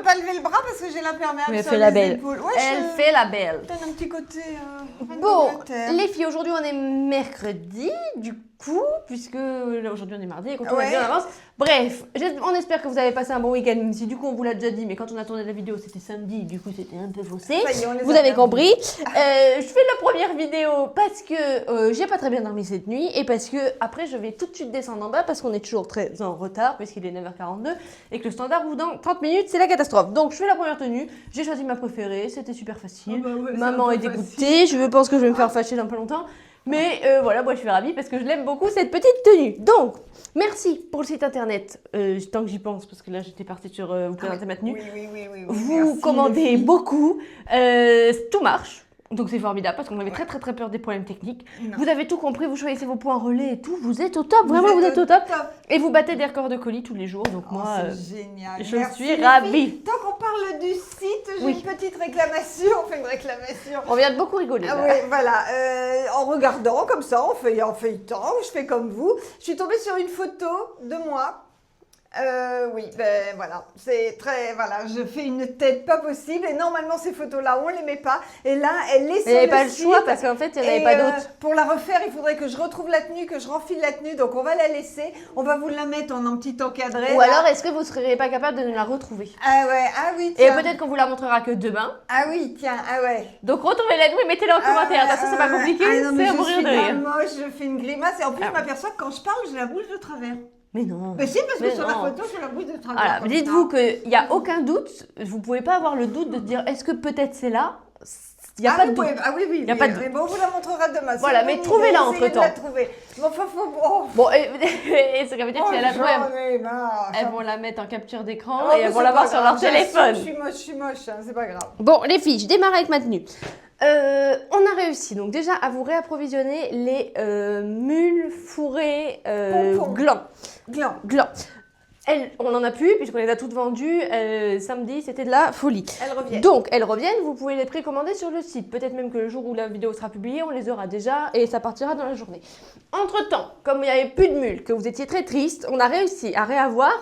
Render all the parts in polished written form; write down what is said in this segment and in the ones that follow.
peux pas lever le bras parce que j'ai l'imperméable Mais elle sur fait les la belle. épaules. Ouais, Elle fait la belle. donne un petit côté. Bon, les filles, aujourd'hui on est mercredi, du coup, puisque là aujourd'hui on est mardi et quand on est bien en avance. Bref, on espère que vous avez passé un bon week-end, même si du coup on vous l'a déjà dit, mais quand on a tourné la vidéo c'était samedi, du coup c'était un peu faussé. Vous avez compris. Je fais la première vidéo parce que j'ai pas très bien dormi cette nuit et parce que après je vais tout de suite descendre en bas parce qu'on est toujours très en retard puisqu'il est 9h42 et que le standard vous dans 30 minutes c'est la catastrophe. Donc je fais la première tenue, j'ai choisi ma préférée, c'était super facile. Maman est dégoûtée, je pense que je vais me faire fâcher dans pas longtemps. Mais voilà, moi je suis ravie parce que je l'aime beaucoup cette petite tenue. Donc, merci pour le site internet. Tant que j'y pense, parce que là j'étais partie sur vous présenter ma tenue. Oui, Vous merci, commandez beaucoup. Tout marche. Donc c'est formidable parce qu'on avait très peur des problèmes techniques. Non. Vous avez tout compris, vous choisissez vos points relais et tout. Vous êtes au top, vraiment vous êtes au top. Et vous battez des records de colis tous les jours. Donc moi, c'est génial. je Merci, suis ravie. Tant qu'on parle du site, j'ai Oui. une petite réclamation. On fait une réclamation. On vient de beaucoup rigoler. Ah Là. oui, voilà. En regardant comme ça, en feuilletant, je fais comme vous. Je suis tombée sur une photo de moi. Oui, ben voilà, c'est très, voilà, je fais une tête pas possible et normalement ces photos-là, on les met pas et là, elle est sur Il n'y avait le pas le site. choix parce qu'en fait, il n'y en avait pas d'autres. Pour la refaire, il faudrait que je retrouve la tenue, que je renfile la tenue, donc on va la laisser. On va vous la mettre en un petit encadré. Ou là. alors, est-ce que vous ne seriez pas capable de nous la retrouver? Ah ouais, ah oui, Et tiens. peut-être qu'on vous la montrera que demain. Ah oui, tiens, ah ouais. Donc retrouvez-la nous et mettez-la en commentaire. Ça, c'est pas compliqué, c'est à mourir de rire. Moche, je fais une grimace et en plus, je m'aperçois que quand je parle, j'ai la bouche de travers. Mais non. Mais si, parce que sur la photo, j'ai la bouche de travers. Voilà, dites-vous qu'il n'y a aucun doute. Vous ne pouvez pas avoir le doute de dire est-ce que peut-être c'est là? Il n'y a pas de doute. Ah oui, Il y a pas de doute. Mais bon, on vous la montrera demain. Voilà, mais trouvez-la entre-temps. Bon, faut... Bon, et ça veut dire qu'il y a la trouve. Elles Elles vont la mettre en capture d'écran et elles vont la voir sur leur téléphone. Je suis moche, hein, c'est pas grave. Bon, les filles, je démarre avec ma tenue. On a réussi donc déjà à vous réapprovisionner les mules fourrées glands. On n'en a plus puisqu'on les a toutes vendues. Samedi, c'était de la folie. Elles reviennent. Donc, elles reviennent. Vous pouvez les précommander sur le site. Peut-être même que le jour où la vidéo sera publiée, on les aura déjà et ça partira dans la journée. Entre-temps, comme il n'y avait plus de mules, que vous étiez très triste, on a réussi à réavoir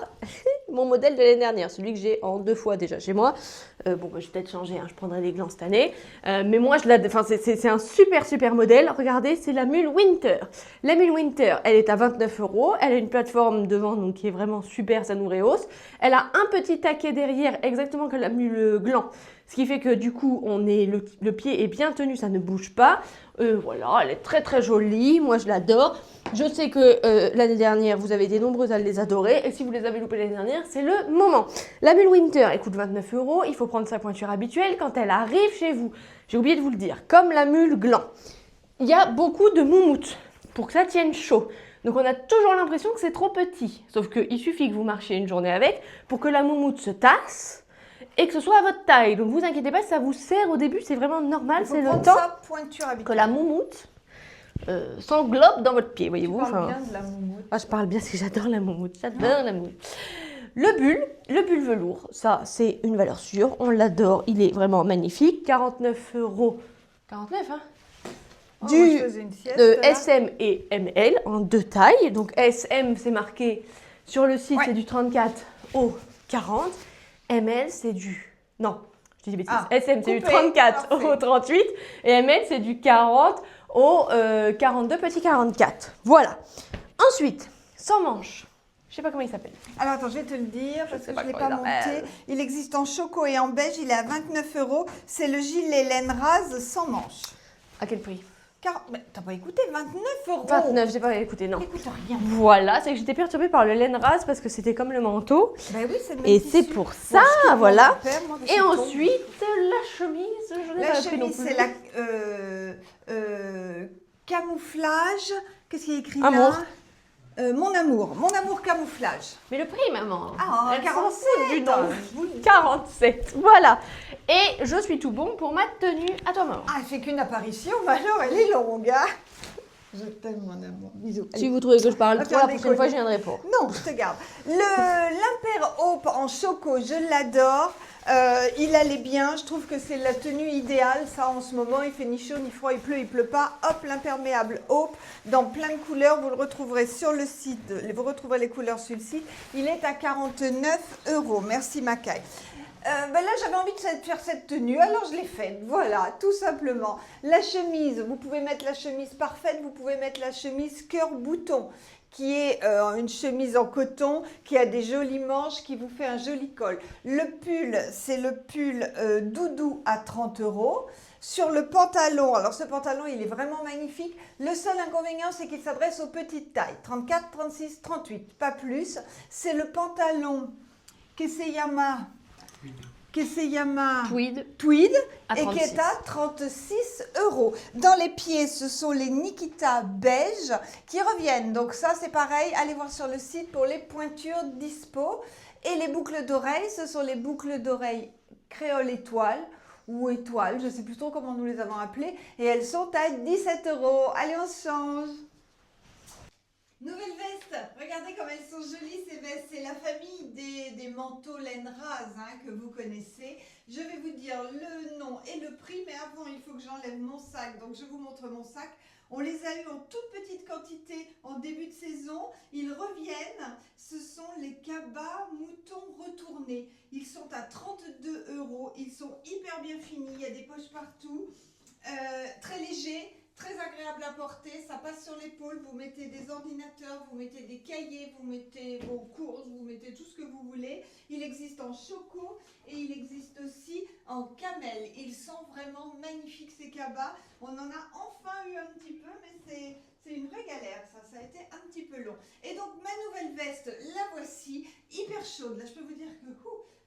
mon modèle de l'année dernière, celui que j'ai en 2 fois déjà chez moi. Bon, bah, je vais peut-être changer, hein, je prendrai des glands cette année. Mais moi, c'est un super modèle. Regardez, c'est la mule Winter. La mule Winter, elle est à 29 €. Elle a une plateforme devant donc, qui est vraiment super, ça nous rehausse. Elle a un petit taquet derrière, exactement comme la mule gland. Ce qui fait que du coup, le pied est bien tenu, ça ne bouge pas. Voilà, elle est très jolie. Moi, je l'adore. Je sais que l'année dernière, vous avez été nombreuses à les adorer. Et si vous les avez loupées l'année dernière, c'est le moment. La mule Winter, elle coûte 29 €. Il faut prendre sa pointure habituelle quand elle arrive chez vous. J'ai oublié de vous le dire. Comme la mule gland, il y a beaucoup de moumoutes pour que ça tienne chaud. Donc, on a toujours l'impression que c'est trop petit. Sauf qu'il suffit que vous marchiez une journée avec pour que la moumoute se tasse et que ce soit à votre taille. Donc, vous inquiétez pas, ça vous serre au début, c'est vraiment normal. C'est le temps que la moumoute s'englobe dans votre pied, voyez-vous. Tu parles bien de la moumoute. Ah, je parle bien parce que j'adore la moumoute. J'adore la moumoute. Le bulle velours, ça c'est une valeur sûre, on l'adore, il est vraiment magnifique. 49 €. 49, hein? Du SM et ML en 2 tailles. Donc SM, c'est marqué sur le site, c'est du 34 au 40. ML, c'est du... Non, je dis des bêtises. SM, c'est du 34 au 38. Et ML, c'est du 40 au 42, petit 44. Voilà. Ensuite, sans manches. Je sais pas comment il s'appelle. Alors attends, je vais te le dire parce que je ne l'ai pas monté. Il existe en choco et en beige, il est à 29 €. C'est le gilet laine rase sans manches. À quel prix? Mais t'as pas écouté, 29 €. 29, j'ai pas écouté, non. Écoute rien. Voilà, c'est que j'étais perturbée par le laine rase parce que c'était comme le manteau. Ben oui, c'est le même et tissu. c'est pour ça, voilà. Et Et ensuite, la chemise, je n'ai la pas appris non chemise, plus. c'est la camouflage. Qu'est-ce qu'il y a écrit Amour. là mon amour camouflage. Mais le prix, maman. Ah, Elle 47, s'en fout du nom. 47, voilà. Et je suis tout bon pour ma tenue à toi, maman. Ah, elle fait qu'une apparition, mais alors elle est longue, hein. Je t'aime, mon amour. Bisous. Si vous trouvez que je parle trop, la prochaine déconner. fois, je viendrai pas. Non, je te garde. L'Imper Hope en choco, je l'adore. Il allait bien, je trouve que c'est la tenue idéale, ça en ce moment, il fait ni chaud, ni froid, il pleut pas. Hop, l'imperméable Hope, dans plein de couleurs, vous le retrouverez sur le site, vous retrouverez les couleurs sur le site. Il est à 49 €, merci Macaille. Ben là, j'avais envie de faire cette tenue, alors je l'ai faite. Voilà, tout simplement. La chemise, vous pouvez mettre la chemise parfaite, vous pouvez mettre la chemise cœur bouton, qui est une chemise en coton, qui a des jolies manches, qui vous fait un joli col. Le pull, c'est le pull doudou à 30 €. Sur le pantalon, alors ce pantalon, il est vraiment magnifique. Le seul inconvénient, c'est qu'il s'adresse aux petites tailles, 34, 36, 38, pas plus. C'est le pantalon Keseyama Tweed et qui est à 36 €. Dans les pieds, ce sont les Nikita beige qui reviennent. Donc ça, c'est pareil. Allez voir sur le site pour les pointures dispo. Et les boucles d'oreilles, ce sont les boucles d'oreilles créole étoile ou étoile. Je ne sais plus trop comment nous les avons appelées. Et elles sont à 17 €. Allez, on se change. Nouvelle veste, regardez comme elles sont jolies ces vestes, c'est la famille des manteaux laine rase que vous connaissez. Je vais vous dire le nom et le prix, mais avant il faut que j'enlève mon sac, donc je vous montre mon sac. On les a eu en toute petite quantité en début de saison, ils reviennent, ce sont les cabas moutons retournés. Ils sont à 32 €, ils sont hyper bien finis, il y a des poches partout, très légers. Très agréable à porter, ça passe sur l'épaule, vous mettez des ordinateurs, vous mettez des cahiers, vous mettez vos courses, vous mettez tout ce que vous voulez. Il existe en choco et il existe aussi en camel. Ils sont vraiment magnifiques ces cabas. On en a enfin eu un petit peu, mais c'est une vraie galère, ça a été un petit peu long. Et donc ma nouvelle veste, la voici, hyper chaude. Là je peux vous dire que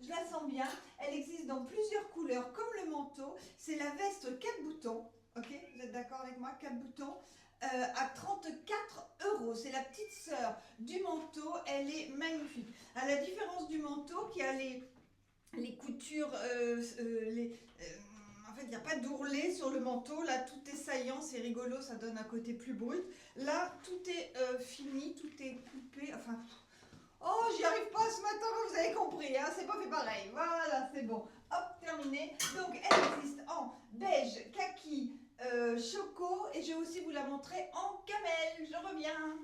je la sens bien. Elle existe dans plusieurs couleurs comme le manteau. C'est la veste 4 boutons. Ok, vous êtes d'accord avec moi? 4 boutons à 34 €. C'est la petite sœur du manteau. Elle est magnifique. À la différence du manteau qui a les coutures, en fait, il n'y a pas d'ourlet sur le manteau. Là, tout est saillant, c'est rigolo, ça donne un côté plus brut. Là, tout est fini, tout est coupé. Enfin, oh, j'y arrive pas ce matin, vous avez compris, c'est pas fait pareil. Voilà, c'est bon. Hop, terminé. Donc, elle existe en beige, kaki, choco et je vais aussi vous la montrer en camel. Je reviens.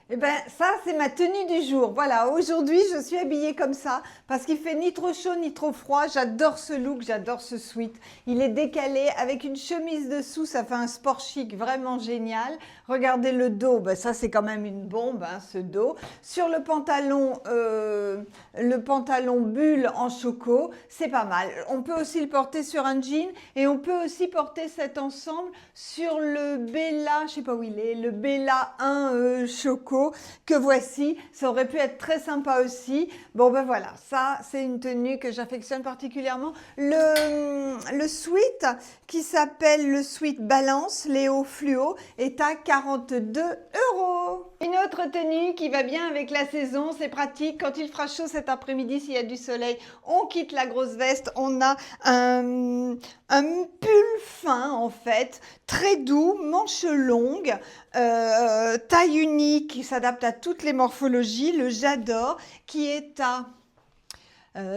Eh bien, ça, c'est ma tenue du jour. Voilà, aujourd'hui, je suis habillée comme ça parce qu'il fait ni trop chaud ni trop froid. J'adore ce look, j'adore ce sweat. Il est décalé avec une chemise dessous, ça fait un sport chic vraiment génial. Regardez le dos, ben ça, c'est quand même une bombe, ce dos. Sur le pantalon bulle en choco, c'est pas mal. On peut aussi le porter sur un jean et on peut aussi porter cet ensemble sur le Bella, je sais pas où il est, le Bella 1 choco. Que voici, ça aurait pu être très sympa aussi. Bon ben voilà, ça c'est une tenue que j'affectionne particulièrement. Le sweat qui s'appelle le sweat Balance Léo Fluo est à 42 €. Une autre tenue qui va bien avec la saison, c'est pratique. Quand il fera chaud cet après-midi, s'il y a du soleil, on quitte la grosse veste. On a un pull fin en fait, très doux, manches longues, taille unique qui s'adapte à toutes les morphologies, le j'adore, qui est à...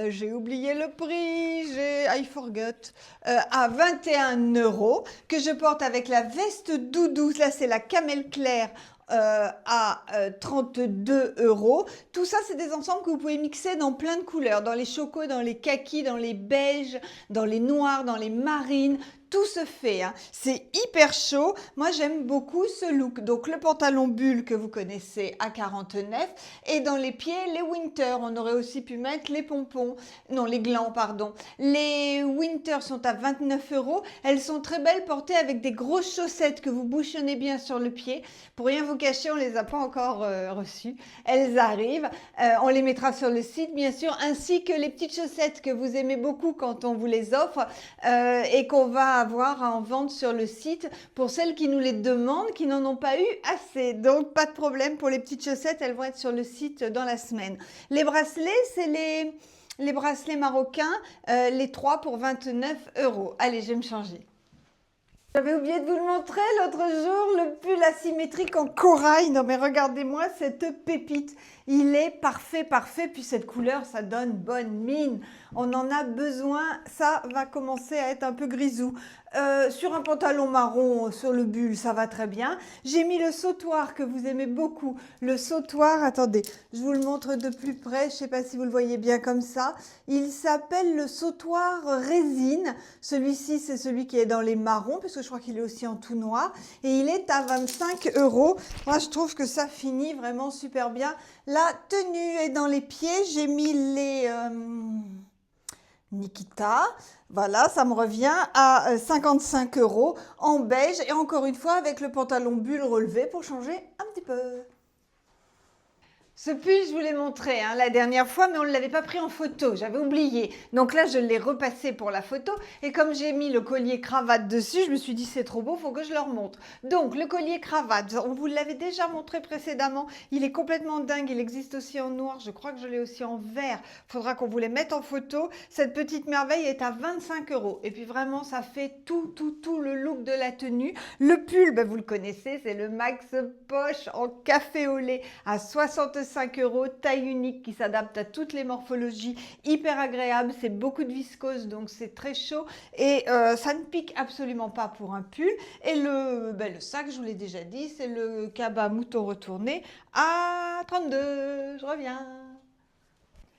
j'ai oublié le prix, I forgot, à 21 €, que je porte avec la veste doudou, là c'est la camel claire, à 32 €. Tout ça, c'est des ensembles que vous pouvez mixer dans plein de couleurs, dans les chocos, dans les kakis, dans les beiges, dans les noirs, dans les marines. Tout se fait, c'est hyper chaud. Moi, j'aime beaucoup ce look. Donc, le pantalon bulle que vous connaissez à 49 et dans les pieds, les winter. On aurait aussi pu mettre les pompons, non, les glands, pardon. Les winter sont à 29 €. Elles sont très belles portées avec des grosses chaussettes que vous bouchonnez bien sur le pied. Pour rien vous cacher, on les a pas encore reçues. Elles arrivent. On les mettra sur le site, bien sûr, ainsi que les petites chaussettes que vous aimez beaucoup quand on vous les offre et qu'on va avoir en vente sur le site pour celles qui nous les demandent, qui n'en ont pas eu assez. Donc, pas de problème pour les petites chaussettes, elles vont être sur le site dans la semaine. Les bracelets, c'est les bracelets marocains, les 3 pour 29 €. Allez, je vais me changer. J'avais oublié de vous le montrer l'autre jour, le pull asymétrique en corail. Non mais regardez-moi cette pépite. Il est parfait, parfait. Puis cette couleur, ça donne bonne mine. On en a besoin. Ça va commencer à être un peu grisou. Sur un pantalon marron, sur le bulle, ça va très bien. J'ai mis le sautoir que vous aimez beaucoup. Le sautoir, attendez, je vous le montre de plus près. Je ne sais pas si vous le voyez bien comme ça. Il s'appelle le sautoir résine. Celui-ci, c'est celui qui est dans les marrons, parce que je crois qu'il est aussi en tout noir. Et il est à 25 €. Moi, je trouve que ça finit vraiment super bien. La tenue est dans les pieds. J'ai mis les... Nikita, voilà, ça me revient à 55 € en beige et encore une fois avec le pantalon bulle relevé pour changer un petit peu. Ce pull, je vous l'ai montré la dernière fois, mais on ne l'avait pas pris en photo, j'avais oublié. Donc là, je l'ai repassé pour la photo. Et comme j'ai mis le collier cravate dessus, je me suis dit c'est trop beau, il faut que je leur montre. Donc le collier cravate, on vous l'avait déjà montré précédemment. Il est complètement dingue, il existe aussi en noir, je crois que je l'ai aussi en vert. Il faudra qu'on vous les mette en photo. Cette petite merveille est à 25 €. Et puis vraiment, ça fait tout le look de la tenue. Le pull, vous le connaissez, c'est le Max Poche en café au lait à 65 €, taille unique qui s'adapte à toutes les morphologies, hyper agréable, c'est beaucoup de viscose donc c'est très chaud et ça ne pique absolument pas pour un pull. Et le sac, je vous l'ai déjà dit, c'est le cabas mouton retourné à 32, je reviens.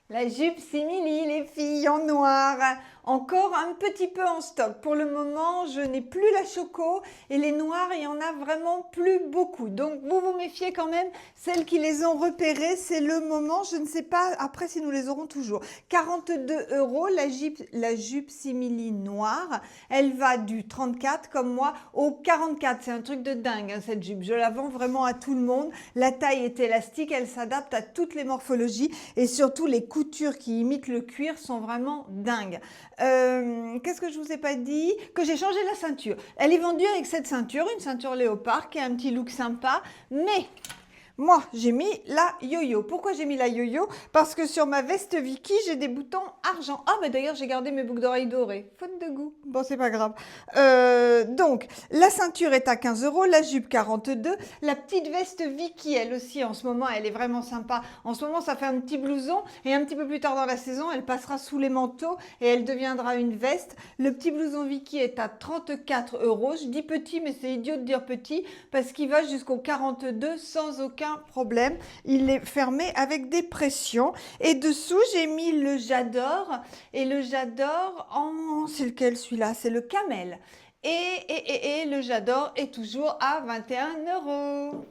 La jupe simili, les filles, en noir, encore un petit peu en stock. Pour le moment, je n'ai plus la choco et les noirs, il y en a vraiment plus beaucoup. Donc, vous vous méfiez quand même, celles qui les ont repérées, c'est le moment. Je ne sais pas après si nous les aurons toujours. 42 € la jupe simili noire. Elle va du 34 comme moi au 44. C'est un truc de dingue cette jupe. Je la vends vraiment à tout le monde. La taille est élastique, elle s'adapte à toutes les morphologies et surtout les coutures qui imitent le cuir sont vraiment dingues. Qu'est-ce que je vous ai pas dit? Que j'ai changé la ceinture. Elle est vendue avec cette ceinture, une ceinture léopard qui a un petit look sympa, mais moi, j'ai mis la yo-yo. Pourquoi j'ai mis la yo-yo? Parce que sur ma veste Vicky, j'ai des boutons argent. Ah, mais d'ailleurs, j'ai gardé mes boucles d'oreilles dorées. Faute de goût. Bon, c'est pas grave. Donc, la ceinture est à 15 €, la jupe 42. La petite veste Vicky, elle aussi, en ce moment, elle est vraiment sympa. En ce moment, ça fait un petit blouson et un petit peu plus tard dans la saison, elle passera sous les manteaux et elle deviendra une veste. Le petit blouson Vicky est à 34 €. Je dis petit, mais c'est idiot de dire petit parce qu'il va jusqu'au 42 sans aucun problème. Il est fermé avec des pressions. Et dessous, j'ai mis le J'adore. Et le J'adore en... C'est lequel celui-là? C'est le Camel. Et le J'adore est toujours à 21 €.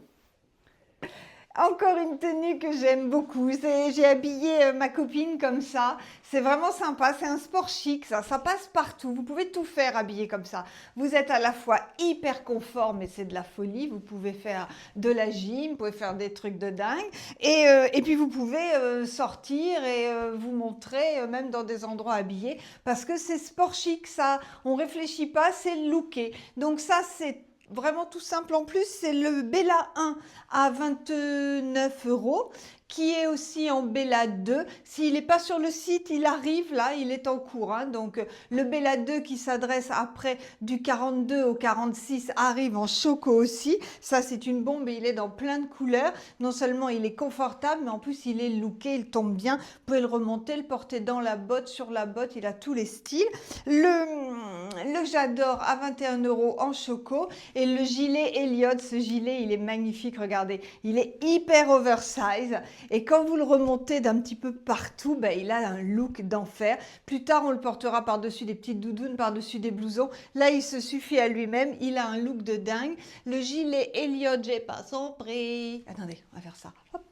Encore une tenue que j'aime beaucoup, j'ai habillé ma copine comme ça, c'est vraiment sympa, c'est un sport chic, ça passe partout, vous pouvez tout faire habillé comme ça. Vous êtes à la fois hyper confort, mais c'est de la folie, vous pouvez faire de la gym, vous pouvez faire des trucs de dingue, et puis vous pouvez sortir et vous montrer même dans des endroits habillés, parce que c'est sport chic, ça, on réfléchit pas, c'est looké. Donc ça, c'est vraiment tout simple. En plus, c'est le Bella 1 à 29 €, qui est aussi en Bella 2. S'il n'est pas sur le site, il arrive là, il est en cours. Donc, le Bella 2 qui s'adresse après du 42 au 46 arrive en choco aussi. Ça, c'est une bombe et il est dans plein de couleurs. Non seulement il est confortable, mais en plus, il est looké, il tombe bien. Vous pouvez le remonter, le porter dans la botte, sur la botte, il a tous les styles. Le J'adore à 21 € en choco. Et le gilet Elliott, ce gilet, il est magnifique, regardez. Il est hyper oversize. Et quand vous le remontez d'un petit peu partout, il a un look d'enfer. Plus tard, on le portera par-dessus des petites doudounes, par-dessus des blousons. Là, il se suffit à lui-même. Il a un look de dingue. Le gilet Elliott, j'ai pas son prix. Attendez, on va faire ça. Hop.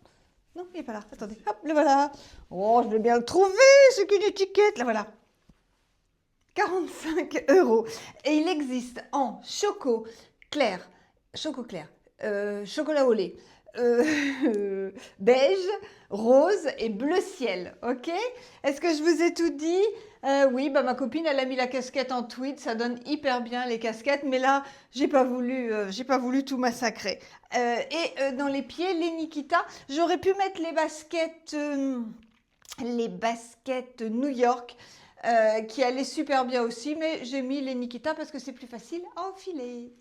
Non, il n'est pas là. Attendez, hop, le voilà. Oh, je vais bien le trouver, c'est qu'une étiquette. Là, voilà. 45 €. Et il existe en choco clair, chocolat au lait, beige, rose et bleu ciel. Ok? Est-ce que je vous ai tout dit? Oui, ma copine, elle a mis la casquette en tweed, ça donne hyper bien les casquettes, mais là, j'ai pas voulu tout massacrer. Dans les pieds, les Nikita, j'aurais pu mettre les baskets New York, qui allaient super bien aussi, mais j'ai mis les Nikita parce que c'est plus facile à enfiler.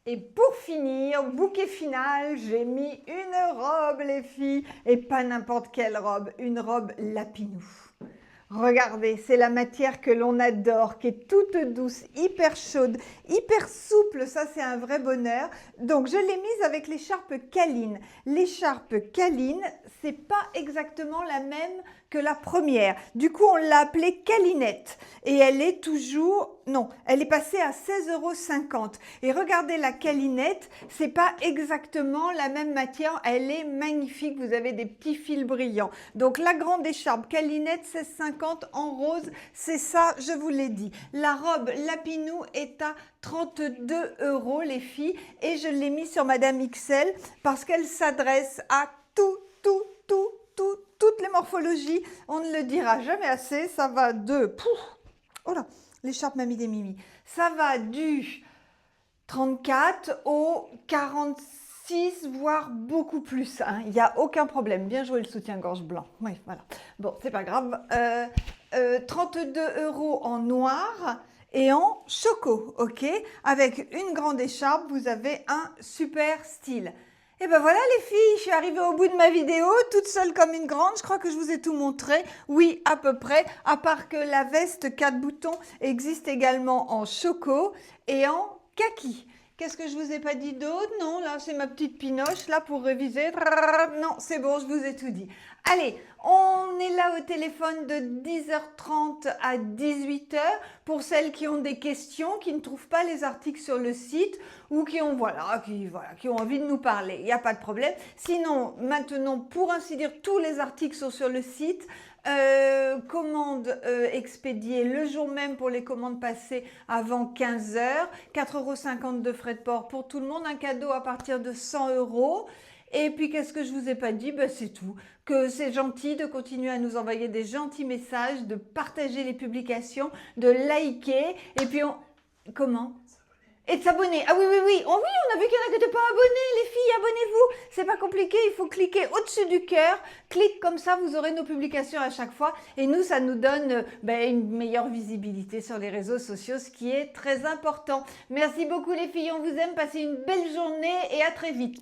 Et pour finir, bouquet final, j'ai mis une robe, les filles, et pas n'importe quelle robe, une robe lapinou. Regardez, c'est la matière que l'on adore, qui est toute douce, hyper chaude, hyper souple. Ça, c'est un vrai bonheur. Donc, je l'ai mise avec l'écharpe Caline. L'écharpe Caline, c'est pas exactement la même que la première. Du coup, on l'a appelée Calinette. Et elle est toujours... Non, elle est passée à 16,50 €. Et regardez la Calinette, c'est pas exactement la même matière. Elle est magnifique. Vous avez des petits fils brillants. Donc, la grande écharpe Calinette, 16,50 € en rose. C'est ça, je vous l'ai dit. La robe Lapinou est à 32 € les filles. Et je l'ai mis sur Madame XL parce qu'elle s'adresse à toutes les morphologies. On ne le dira jamais assez. Ça va de... Pouf, oh là, l'écharpe m'a mis des mimi. Ça va du 34 au 46, voire beaucoup plus. Hein. Il n'y a aucun problème. Bien joué le soutien-gorge blanc. Oui, voilà. Bon, c'est pas grave. 32 € en noir et en choco, ok? Avec une grande écharpe, vous avez un super style. Et ben voilà les filles, je suis arrivée au bout de ma vidéo, toute seule comme une grande. Je crois que je vous ai tout montré. Oui, à peu près, à part que la veste 4 boutons existe également en choco et en kaki. Qu'est-ce que je vous ai pas dit d'autre? Non, là, c'est ma petite pinoche, là, pour réviser. Non, c'est bon, je vous ai tout dit. Allez, on est là au téléphone de 10h30 à 18h pour celles qui ont des questions, qui ne trouvent pas les articles sur le site ou qui ont, qui ont envie de nous parler. Il n'y a pas de problème. Sinon, maintenant, pour ainsi dire, tous les articles sont sur le site. Commande expédiée le jour même pour les commandes passées avant 15 h, 4,50 € de frais de port pour tout le monde, un cadeau à partir de 100 €. Et puis qu'est-ce que je vous ai pas dit? Ben, c'est tout, que c'est gentil de continuer à nous envoyer des gentils messages, de partager les publications, de liker et puis comment? Et de s'abonner. Ah oui, oui, oui. Oh oui, on a vu qu'il y en a qui n'étaient pas abonnés. Les filles, abonnez-vous. C'est pas compliqué. Il faut cliquer au-dessus du cœur. Clique comme ça, vous aurez nos publications à chaque fois. Et nous, ça nous donne une meilleure visibilité sur les réseaux sociaux, ce qui est très important. Merci beaucoup les filles. On vous aime. Passez une belle journée et à très vite.